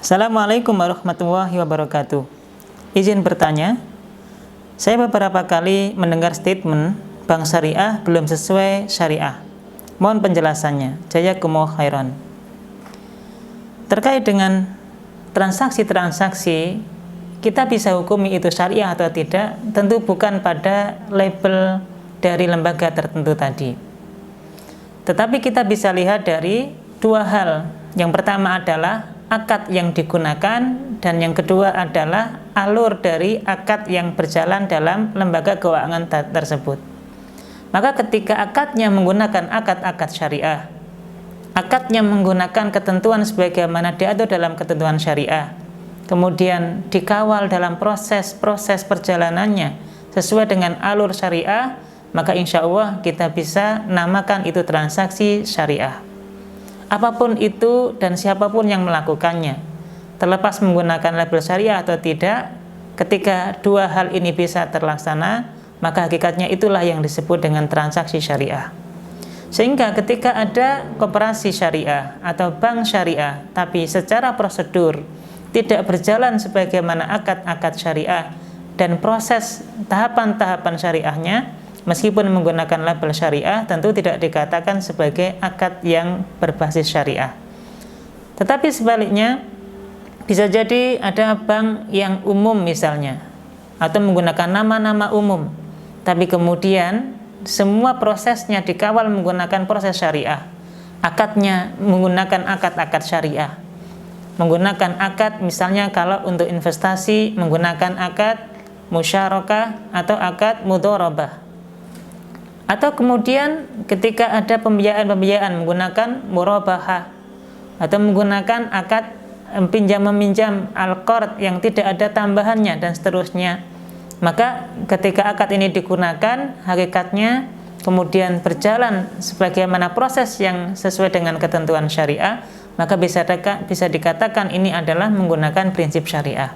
Assalamualaikum warahmatullahi wabarakatuh. Izin bertanya, saya beberapa kali mendengar statement bank syariah belum sesuai syariah. Mohon penjelasannya. Jazakumullahu khairan. Terkait dengan transaksi-transaksi, kita bisa hukumi itu syariah atau tidak, tentu bukan pada label dari lembaga tertentu tadi. Tetapi kita bisa lihat dari dua hal. Yang pertama adalah akad yang digunakan, dan yang kedua adalah alur dari akad yang berjalan dalam lembaga keuangan tersebut. Maka ketika akadnya menggunakan akad-akad syariah, akadnya menggunakan ketentuan sebagaimana diatur dalam ketentuan syariah, kemudian dikawal dalam proses-proses perjalanannya sesuai dengan alur syariah, maka insya Allah kita bisa namakan itu transaksi syariah. Apapun itu dan siapapun yang melakukannya, terlepas menggunakan label syariah atau tidak, ketika dua hal ini bisa terlaksana, maka hakikatnya itulah yang disebut dengan transaksi syariah. Sehingga ketika ada koperasi syariah atau bank syariah, tapi secara prosedur tidak berjalan sebagaimana akad-akad syariah dan proses tahapan-tahapan syariahnya, meskipun menggunakan label syariah, tentu tidak dikatakan sebagai akad yang berbasis syariah. Tetapi sebaliknya, bisa jadi ada bank yang umum misalnya, atau menggunakan nama-nama umum, tapi kemudian semua prosesnya dikawal menggunakan proses syariah. Akadnya menggunakan akad-akad syariah. Menggunakan akad misalnya kalau untuk investasi menggunakan akad musyarakah atau akad mudharabah. Atau kemudian ketika ada pembiayaan menggunakan murabahah atau menggunakan akad pinjam-meminjam al-qard yang tidak ada tambahannya dan seterusnya, maka ketika akad ini digunakan, hakikatnya kemudian berjalan sebagaimana proses yang sesuai dengan ketentuan syariah, maka bisa dikatakan ini adalah menggunakan prinsip syariah.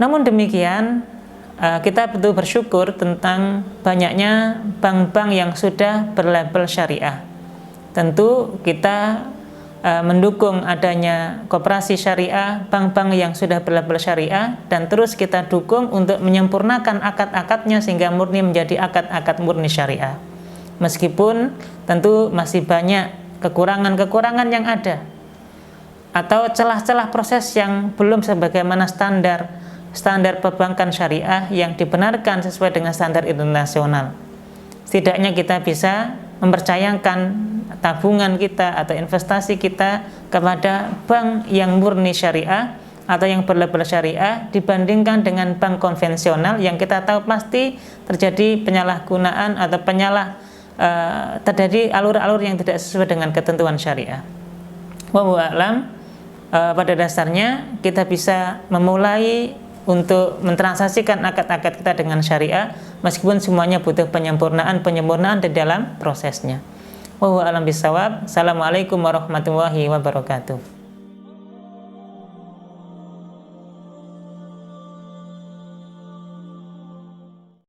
Namun demikian, kita betul bersyukur tentang banyaknya bank-bank yang sudah berlabel syariah. Tentu kita mendukung adanya koperasi syariah, bank-bank yang sudah berlabel syariah, dan terus kita dukung untuk menyempurnakan akad-akadnya sehingga murni menjadi akad-akad murni syariah. Meskipun tentu masih banyak kekurangan-kekurangan yang ada, atau celah-celah proses yang belum sebagaimana standar perbankan syariah yang dibenarkan sesuai dengan standar internasional. Setidaknya kita bisa mempercayakan tabungan kita atau investasi kita kepada bank yang murni syariah atau yang berlabel syariah dibandingkan dengan bank konvensional yang kita tahu pasti terjadi penyalahgunaan atau terjadi alur-alur yang tidak sesuai dengan ketentuan syariah. Wallahu a'lam. Pada dasarnya kita bisa memulai untuk mentransaksikan akad-akad kita dengan syariah, meskipun semuanya butuh penyempurnaan di dalam prosesnya. Wallahu a'lam bishawab. Assalamualaikum warahmatullahi wabarakatuh.